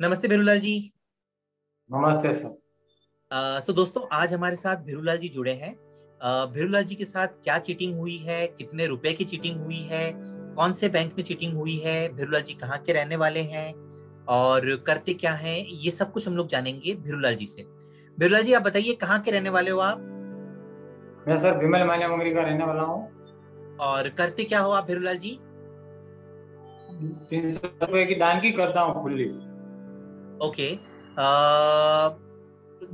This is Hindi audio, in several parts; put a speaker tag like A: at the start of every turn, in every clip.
A: नमस्ते भीरूलाल जी।
B: नमस्ते सर।
A: सो दोस्तों, आज हमारे साथ भीरूलाल जी जुड़े हैं। भीरूलाल जी के साथ क्या चीटिंग हुई है, कितने रुपए की चीटिंग हुई है, कौन से बैंक में चीटिंग हुई है, भीरूलाल जी कहाँ के रहने वाले हैं और करते क्या हैं, ये सब कुछ हम लोग जानेंगे भीरूलाल जी से। भीरूलाल जी, आप बताइए कहाँ के रहने वाले हो आप
B: मैं सर विमल मान्या मंगरी का रहने वाला हूँ।
A: और करते क्या हो आप भीरूलाल जी?
B: 300 रुपए की दान की करता हूँ खुली।
A: ओके।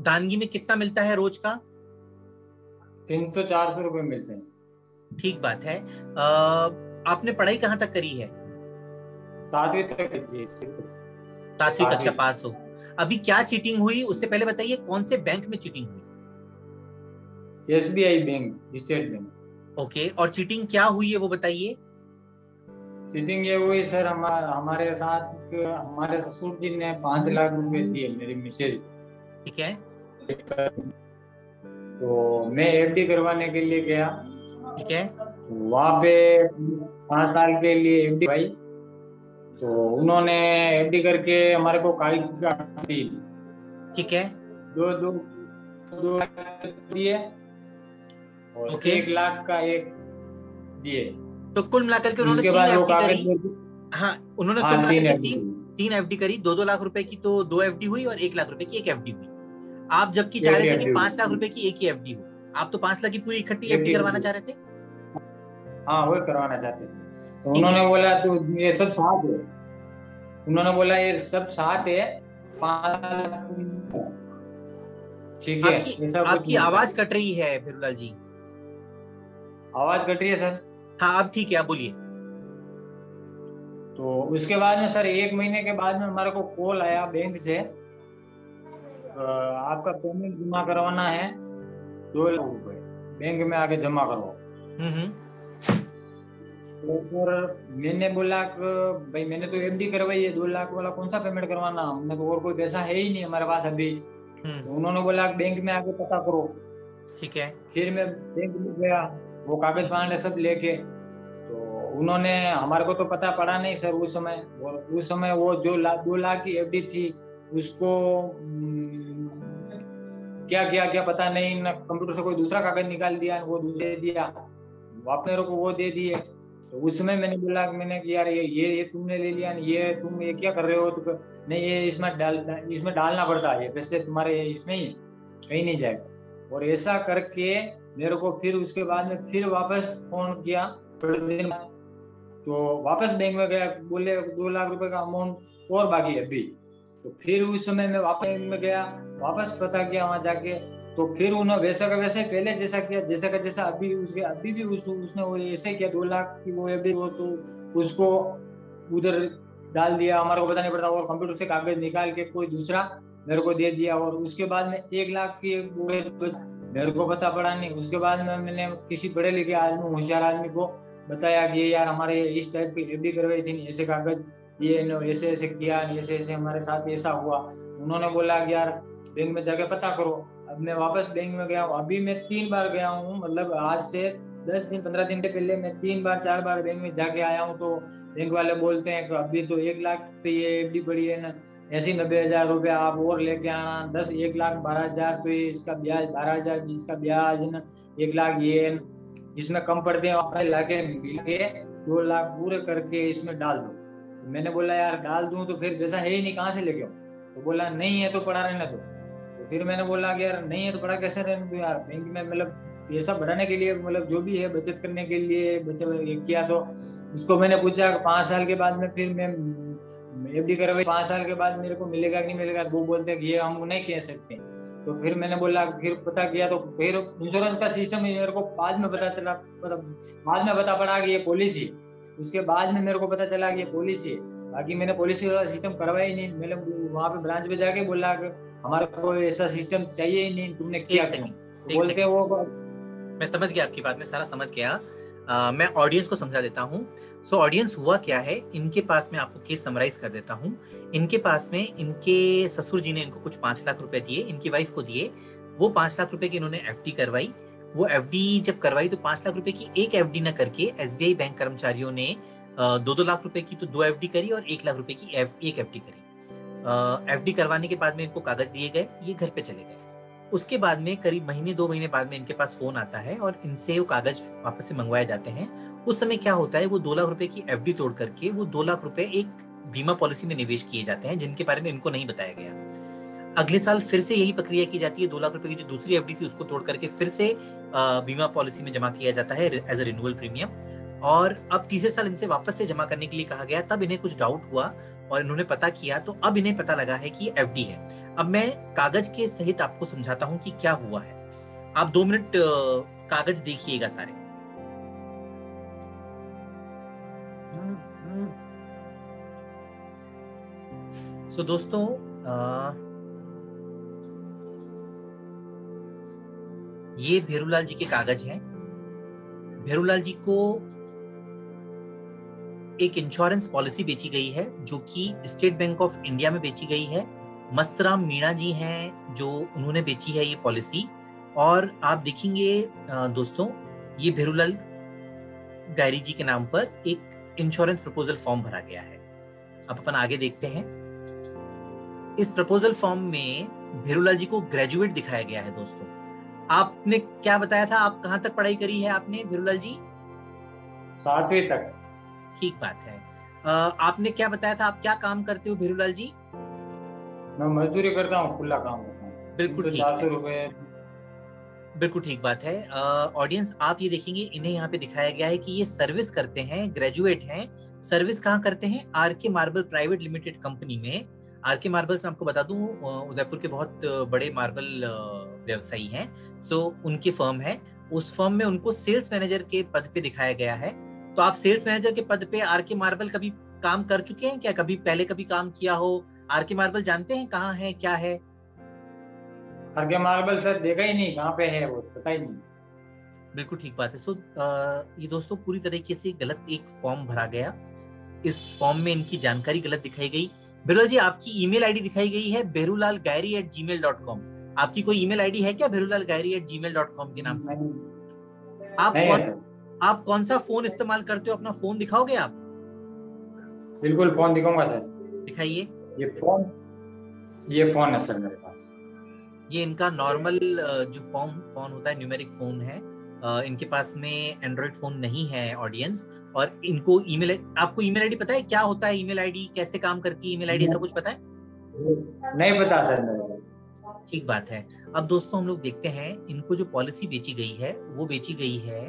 A: दानगी में कितना मिलता है रोज का?
B: 300 400 रुपए मिलते हैं।
A: ठीक बात है। आपने पढ़ाई कहाँ तक करी है?
B: 7वीं तक की
A: सातवीं कक्षा
B: 7वीं।
A: पास हो। अभी क्या चीटिंग हुई उससे पहले बताइए, कौन से बैंक में चीटिंग हुई?
B: SBI bank, state bank.
A: Okay, और चीटिंग क्या हुई है वो बताइए।
B: सीटिंग ये हुई सर, हमारे साथ हमारे ससुर जी ने 5 लाख रुपए दिए मेरी मिसेज।
A: ठीक है।
B: तो मैं FD करवाने के लिए गया।
A: ठीक है।
B: वहां पे 5 साल के लिए FD भाई। तो उन्होंने FD करके हमारे को कागज दी।
A: ठीक है।
B: दो दो 2 लाख दिए और
A: ओके,
B: 1 लाख का एक दिए।
A: तो कुल मिलाकर के उन्होंने
B: उसके
A: तीन
B: बाद वो
A: एफडी करी।
B: कागज मेरे
A: हाँ, उन्होंने कुल
B: हाँ,
A: मिलाकर
B: तीन
A: के
B: FD।
A: तीन तीन एफडी करी। 2-2 लाख रुपए की तो दो एफडी हुई और 1 लाख रुपए की एक एफडी हुई। आप जबकि चाह
B: एक
A: रहे थे कि
B: FD
A: 5 लाख
B: हुई।
A: रुपए की एक ही एफडी हो। आप तो 5 लाख की पूरी इकट्ठी
B: एक
A: एफडी
B: ही
A: करवाना
B: FD।
A: चाह रहे थे।
B: हाँ, वही करवाना चाहते थे। तो
A: ठीक है।
B: उन्होंने बोला तो ये सब साथ है। उन्होंने बोला ये सब साथ है। 5 लाख ठीक है।
A: आपकी
B: ऐसा कुछ
A: आपकी
B: नहीं था।
A: आवाज कट रही है भीरूलाल जी।
B: आवाज कट रही है सर।
A: हाँ, अब ठीक है, आप बोलिए।
B: तो उसके बाद में सर 1 महीने के बाद में हमारे को कॉल आया बैंक से। आपका पेमेंट जमा करवाना है, 2 लाख रुपए बैंक में आके जमा करवाओ।
A: हम्म।
B: तो फिर मैंने बोला कि भाई मैंने तो FD करवाई है, 2 लाख वाला कौन सा पेमेंट करवाना, हमने तो और कोई पैसा है ही नहीं हमारे पास अभी। तो
A: हम्म।
B: उन्होंने बोला कि बैंक में आके पता करो।
A: ठीक है।
B: फिर मैं बैंक में गया, वो कागज पाने सब लेके। तो उन्होंने हमारे को तो पता पड़ा नहीं सर उस समय। और उस समय वो जो 2 लाख की FD थी उसको क्या किया क्या पता नहीं ना, कंप्यूटर से कोई दूसरा कागज निकाल दिया, वो दे दिया अपने को, वो दे दिए। तो उसमें मैंने बोला कि मैंने कि यार ये तुमने ले लिया, ये तुम ये क्या कर रहे हो? तो नहीं, ये इसमें डालना पड़ता है, ये पैसे तुम्हारे इसमें ही कहीं नहीं जाएगा। और ऐसा करके मेरे को फिर उसके बाद में फिर वापस फोन किया थोड़े दिन बाद। तो वापस बैंक में गया, बोले 2 लाख रुपए का अमाउंट और बाकी है अभी। तो फिर उस समय मैं वापस बैंक में गया, वापस पता किया वहां जाके। तो फिर उन्होंने वैसा का वैसे पहले जैसा किया, जैसा का जैसा अभी उसके अभी भी उसने वो ऐसे किया। 2 लाख की वो FD वो तो उसको उधर डाल दिया, हमारे को पता नहीं पड़ता। और कंप्यूटर से कागज निकाल के कोई दूसरा मेरे को दे दिया। और उसके बाद में 1 लाख की वो मेरे को पता पड़ा नहीं। उसके बाद में मैंने किसी पढ़े लिखे आदमी, होशियार आदमी को बताया कि ये यार हमारे इस टाइप की FD करवाई थी, ऐसे कागज ये ऐसे ऐसे किया, ऐसे ऐसे हमारे साथ ऐसा हुआ। उन्होंने बोला कि यार बैंक में जाके पता करो। अब मैं वापस बैंक में गया हूँ, अभी मैं 3 बार गया हूँ, मतलब आज से 10 दिन 15 दिन के पहले मैं 3 बार 4 बार बैंक में जाके आया हूँ। तो बैंक वाले बोलते हैं कि अभी तो 1 लाख तो ये FD पड़ी है ना, ऐसी 90,000 रुपया आप और लेके आना। 1 लाख 12,000 तो ये इसका ब्याज, 12,000 इसका ब्याज ना, 1 लाख ये इसमें कम पड़ते हैं, वहां लाके मिल के 2 लाख पूरे करके इसमें डाल दो। तो मैंने बोला यार डाल दूं तो फिर पैसा है ही नहीं, कहाँ से लेके आऊं? तो बोला नहीं है तो पड़ा रहने दो। तो फिर मैंने बोला कि यार नहीं है तो पड़ा कैसे रहने दो यार, बैंक में मतलब पैसा बढ़ाने के लिए, मतलब जो भी है बचत करने के लिए बचत किया। तो उसको मैंने पूछा 5 साल के बाद में फिर मैं FD करवाई, 5 साल के बाद मेरे को मिलेगा कि नहीं मिलेगा? वो बोलते हैं कि ये हम नहीं कह सकते। तो फिर मैंने बोला, फिर पता किया तो फिर इंश्योरेंस का सिस्टम मेरे को बाद में पता चला, मतलब बाद में पता पड़ा कि ये पॉलिसी। उसके बाद में मेरे को पता चला कि ये पॉलिसी है। बाकी मैंने पॉलिसी वाला सिस्टम करवाया ही नहीं। मैंने वहां पे ब्रांच पे जाके बोला कि हमारे को ऐसा सिस्टम चाहिए ही नहीं, तुमने
A: एक
B: किया क्यों? तो
A: सेकंड, एक
B: बोलते
A: सेकंड।
B: वो
A: मैं समझ गया, आपकी बात में सारा समझ गया। मैं ऑडियंस को समझा देता हूँ। सो ऑडियंस, हुआ क्या है इनके पास में, आपको केस समराइज कर देता हूँ। इनके पास में इनके ससुर जी ने इनको कुछ 5 लाख रुपए दिए, इनकी वाइफ को दिए। वो 5 लाख रुपए की इन्होंने एफडी करवाई। वो एफडी जब करवाई तो 5 लाख रुपए की एक एफडी न करके एसबीआई बैंक कर्मचारियों ने 2-2 लाख रुपए की तो दो एफडी करी और 1 लाख रुपए की एक एफडी करी। एफडी करवाने के बाद में इनको कागज दिए गए, ये घर पे चले गए। उसके बाद में करीब महीने 2 महीने बाद में इनके पास फोन आता है और इनसे वो कागज वापस से मंगवाए जाते हैं। उस समय क्या होता है, वो 2 लाख रुपए की एफडी तोड़ करके वो 2 लाख रुपए एक बीमा पॉलिसी में निवेश किए जाते हैं, जिनके बारे में इनको नहीं बताया गया। अगले साल फिर से यही प्रक्रिया की जाती है, 2 लाख रुपए की जो दूसरी एफडी थी उसको तोड़ करके फिर से बीमा पॉलिसी में जमा किया जाता है एज अ रिन्यूअल प्रीमियम। और अब तीसरे साल इनसे वापस से जमा करने के लिए कहा गया, तब इन्हें कुछ डाउट हुआ और इन्होंने पता किया, तो अब इन्हें पता लगा है कि एफडी है। अब मैं कागज के सहित आपको समझाता हूं कि क्या हुआ है। आप 2 मिनट कागज देखिएगा सारे। सो दोस्तों, ये भेरूलाल जी के कागज हैं। भेरूलाल जी को एक इंश्योरेंस पॉलिसी बेची गई है जो कि स्टेट बैंक ऑफ इंडिया में बेची गई है। मस्तराम मीणा जी हैं जो उन्होंने बेची है ये पॉलिसी। और आप देखेंगे दोस्तों, ये भेरूलाल गैरी जी के नाम पर एक इंश्योरेंस प्रपोजल फॉर्म भरा गया है। अब अपन आगे देखते हैं। इस प्रपोजल फॉर्म में भेरूलाल जी को ग्रेजुएट दिखाया गया है। दोस्तों, आपने क्या बताया था, आप कहां तक पढ़ाई करी है आपने भेरूलाल जी?
B: 7वीं तक।
A: ठीक बात है। आपने क्या बताया था, आप क्या काम करते हो भेरूलाल जी?
B: मैं मजदूरी करता हूँ, खुला काम करता हूँ।
A: बिल्कुल ठीक
B: 400
A: है,
B: रुपए।
A: बिल्कुल ठीक बात है। ऑडियंस, आप ये देखेंगे, इन्हें यहाँ पे दिखाया गया है कि ये सर्विस करते हैं, ग्रेजुएट हैं। सर्विस कहाँ करते हैं? RK marble private limited company में। आरके मार्बल्स, मैं आपको बता दूं, उदयपुर के बहुत बड़े मार्बल व्यवसायी हैं। सो उनकी फर्म है। उस फर्म में उनको सेल्स मैनेजर के पद पे दिखाया गया है। तो आप सेल्स मैनेजर के पद पे आरके मार्बल कभी काम कर चुके हैं क्या? कभी पहले कभी काम किया हो? आरके मार्बल जानते हैं कहाँ है, क्या है?
B: आरके मार्बल सर देखा ही नहीं, कहाँ पे है वो पता ही नहीं।
A: बिल्कुल ठीक बात है। सो ये दोस्तों पूरी तरीके से गलत एक फॉर्म भरा गया। इस फॉर्म में इनकी जानकारी गलत दिखाई गई। भेरूलाल जी, आपकी ईमेल आईडी दिखाई गई है berulal.gary@gmail.com। आपकी कोई ईमेल आईडी है क्या berulal.gary@gmail.com के नाम से?
B: नहीं,
A: आप
B: नहीं है
A: कौन
B: सर।
A: आप कौन सा फोन इस्तेमाल करते हो? अपना फोन दिखाओगे आप?
B: बिल्कुल फोन दिखाऊंगा सर।
A: दिखाइए।
B: ये फोन है सर मेरे पास।
A: ये इनका नॉर्मल जो फोन होता है, न्यूमेरिक फोन है। इनके पास में एंड्रॉइड फोन नहीं है ऑडियंस। और इनको ईमेल, आपको ईमेल आईडी पता है क्या होता है? ईमेल आईडी कैसे काम करती है? ईमेल आईडी ऐसा कुछ पता है?
B: नहीं पता सर मेरे को।
A: ठीक बात है। अब दोस्तों हम लोग देखते हैं, इनको जो पॉलिसी बेची गई है वो बेची गई है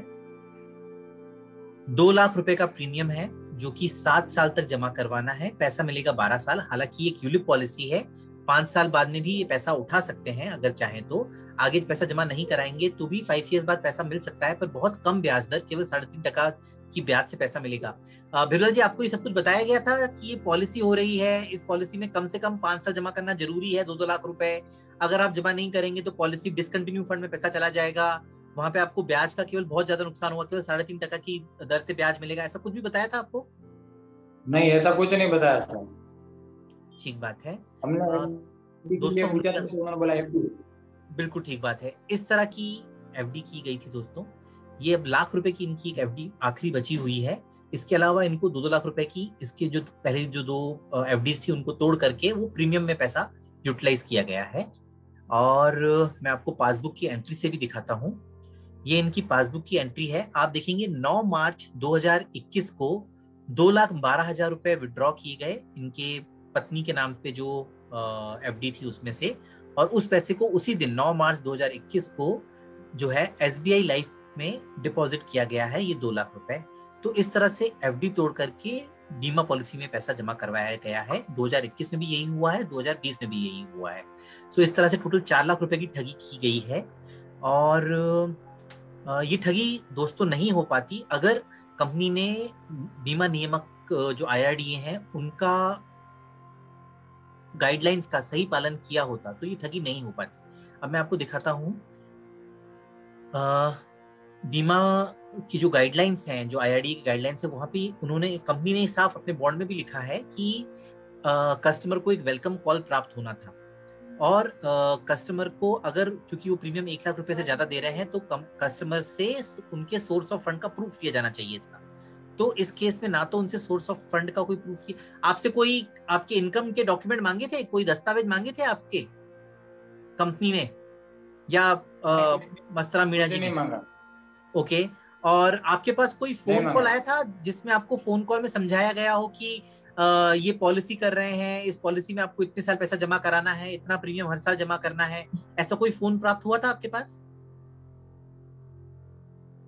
A: 2 लाख रुपए का प्रीमियम है, जो कि 7 साल तक जमा करवाना है। पैसा मिलेगा 12 साल। हालांकि ये यूलिप पॉलिसी है, 5 साल बाद में भी ये पैसा उठा सकते हैं अगर चाहें तो। आगे पैसा जमा नहीं कराएंगे तो भी 5 ईयर्स बाद पैसा मिल सकता है, पर बहुत कम ब्याज दर, केवल 3.5% की ब्याज से पैसा मिलेगा। भेरूलाल जी, आपको ये सब कुछ बताया गया था कि ये पॉलिसी हो रही है, इस पॉलिसी में कम से कम 5 साल जमा करना जरूरी है, 2-2 लाख रुपए। अगर आप जमा नहीं करेंगे तो पॉलिसी डिसकंटिन्यू फंड में पैसा चला जाएगा, वहां पे आपको ब्याज का केवल बहुत ज्यादा नुकसान होगा, केवल 3.5% की दर से ब्याज मिलेगा। ऐसा कुछ भी बताया था आपको?
B: नहीं, ऐसा कुछ नहीं बताया सर।
A: ठीक बात है।
B: हमने
A: दोस्तों हम
B: पूछा
A: लोग,
B: तो उन्होंने बोला FD।
A: बिल्कुल ठीक बात है, इस तरह की एफडी की गई थी दोस्तों। ये अब लाख रुपए की इनकी एक एफडी आखिरी बची हुई है। इसके अलावा इनको 2-2 लाख रुपए की, इसके जो पहले जो 2 एफडीज थी उनको तोड़ करके वो प्रीमियम में पैसा यूटिलाइज किया गया है। और मैं आपको पासबुक की एंट्री से भी दिखाता हूँ। ये इनकी पासबुक की एंट्री है। आप देखेंगे 9 मार्च 2021 को 2,12,000 रुपए विड्रॉ किए गए इनके पत्नी के नाम पे जो एफडी थी उसमें से। और उस पैसे को उसी दिन 9 मार्च 2021 को जो है SBI लाइफ में डिपॉजिट किया गया है, ये 2 लाख रुपए। तो इस तरह से एफडी तोड़ करके बीमा पॉलिसी में पैसा जमा करवाया गया है। 2021 में भी यही हुआ है, 2020 में भी यही हुआ है। सो इस तरह से टोटल 4 लाख रुपए की ठगी की गई है। और ये ठगी दोस्तों नहीं हो पाती अगर कंपनी ने बीमा नियामक जो IRDA हैं उनका गाइडलाइंस का सही पालन किया होता, तो ये ठगी नहीं हो पाती। अब मैं आपको दिखाता हूं, बीमा की जो गाइडलाइंस हैं, जो IRDA की गाइडलाइंस है, वहां पे उन्होंने, कंपनी ने साफ अपने बॉन्ड में भी लिखा है कि कस्टमर को एक वेलकम कॉल प्राप्त होना था। और कस्टमर को अगर, क्योंकि वो प्रीमियम 1 लाख रुपए से ज्यादा दे रहे हैं, तो कस्टमर से उनके सोर्स ऑफ फंड का प्रूफ किया जाना चाहिए था। तो इस केस में ना तो उनसे सोर्स ऑफ फंड का कोई प्रूफ की, आपसे कोई आपके इनकम के डॉक्यूमेंट मांगे थे, कोई दस्तावेज मांगे थे आपके कंपनी ने या मस्तरा मीणा
B: कुछ
A: जी
B: नहीं
A: ने?
B: मांगा।
A: ओके। और आपके पास कोई
B: नहीं
A: फोन कॉल
B: मांगा।
A: आया था जिसमें आपको फोन कॉल में समझाया गया हो कि ये पॉलिसी कर रहे हैं, इस पॉलिसी में आपको इतने साल पैसा जमा कराना है, इतना प्रीमियम हर साल जमा करना है, ऐसा कोई फोन प्राप्त हुआ था आपके पास?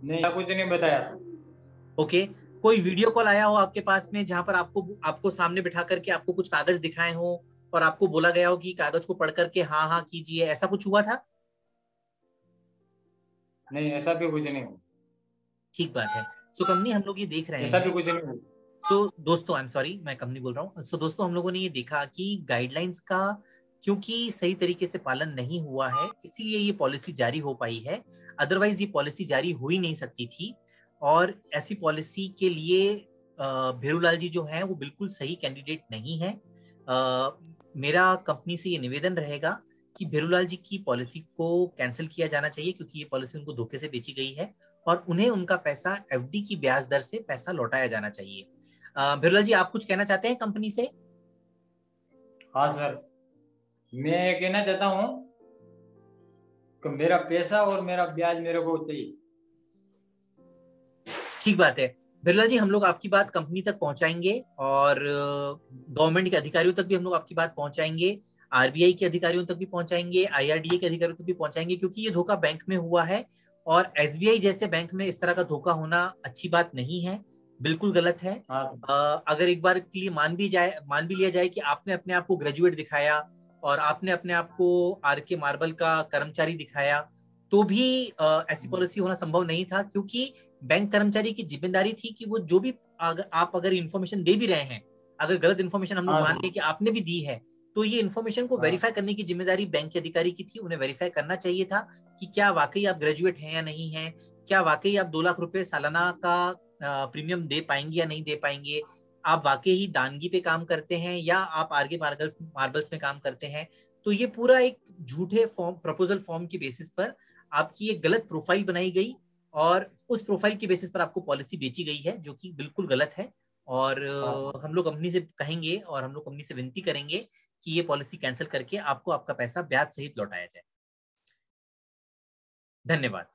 B: नहीं, कुछ नहीं बताया सर।
A: ओके। कोई वीडियो कॉल आया हो आपके पास में जहां पर आपको आपको सामने बिठा करके आपको कुछ कागज दिखाए हो और आपको बोला गया हो कि कागज को पढ़ करके हाँ हाँ कीजिए, ऐसा कुछ हुआ था?
B: नहीं, ऐसा भी कुछ नहीं हुआ।
A: ठीक बात है। सो कंपनी हम लोग ये देख रहे
B: ऐसा भी
A: हैं।
B: कुछ नहीं हुआ।
A: तो दोस्तों, आई एम सॉरी, मैं कंपनी बोल रहा हूँ। सो दोस्तों, हम लोगों ने ये देखा कि गाइडलाइंस का क्योंकि सही तरीके से पालन नहीं हुआ है, इसीलिए ये पॉलिसी जारी हो पाई है। अदरवाइज ये पॉलिसी जारी हो ही नहीं सकती थी। और ऐसी पॉलिसी के लिए भेरूलाल जी जो हैं वो बिल्कुल सही कैंडिडेट नहीं है। मेरा कंपनी से ये निवेदन रहेगा कि भेरूलाल जी की पॉलिसी को कैंसिल किया जाना चाहिए, क्योंकि ये पॉलिसी उनको धोखे से बेची गई है और उन्हें उनका पैसा एफडी की ब्याज दर से पैसा लौटाया जाना चाहिए। भेरूलाल जी, आप कुछ कहना चाहते हैं कंपनी से?
B: हाँ सर, मैं ये कहना चाहता हूँ कि मेरा पैसा और मेरा ब्याज मेरे को चाहिए।
A: ठीक बात है बिरला जी, हम लोग आपकी बात कंपनी तक पहुंचाएंगे और गवर्नमेंट के अधिकारियों तक भी हम लोग आपकी बात पहुंचाएंगे, आरबीआई के अधिकारियों तक भी पहुंचाएंगे, आईआरडीए के अधिकारियों तक भी पहुंचाएंगे, क्योंकि ये धोखा बैंक में हुआ है और एसबीआई जैसे बैंक में इस तरह का धोखा होना अच्छी बात नहीं है, बिल्कुल गलत है।
B: हाँ।
A: अगर एक बार के लिए मान भी लिया जाए कि आपने अपने आप को ग्रेजुएट दिखाया और आपने अपने आप को आर के मार्बल का कर्मचारी दिखाया, तो भी ऐसी पॉलिसी होना संभव नहीं था, क्योंकि बैंक कर्मचारी की जिम्मेदारी थी कि वो जो भी आप अगर इंफॉर्मेशन दे भी रहे हैं, अगर गलत इंफॉर्मेशन हम लोग
B: हाँ
A: मान
B: सर।
A: लें कि आपने भी दी है, तो ये इंफॉर्मेशन को
B: हाँ।
A: वेरीफाई करने की जिम्मेदारी बैंक के अधिकारी की थी। उन्हें वेरीफाई करना चाहिए था कि क्या वाकई आप ग्रेजुएट हैं या नहीं है, क्या वाकई आप 2 लाख रुपए सालाना का प्रीमियम दे पाएंगे या नहीं दे पाएंगे, आप वाकई ही दानगी पे काम करते हैं या आप आरके मार्बल्स में काम करते हैं। तो ये पूरा एक झूठे प्रपोजल फॉर्म की बेसिस पर आपकी एक गलत प्रोफाइल बनाई गई और उस प्रोफाइल की बेसिस पर आपको पॉलिसी बेची गई है, जो कि बिल्कुल गलत है। और
B: हाँ।
A: हम लोग कंपनी से कहेंगे और हम लोग कंपनी से विनती करेंगे कि ये पॉलिसी कैंसिल करके आपको आपका पैसा ब्याज सहित लौटाया जाए। धन्यवाद।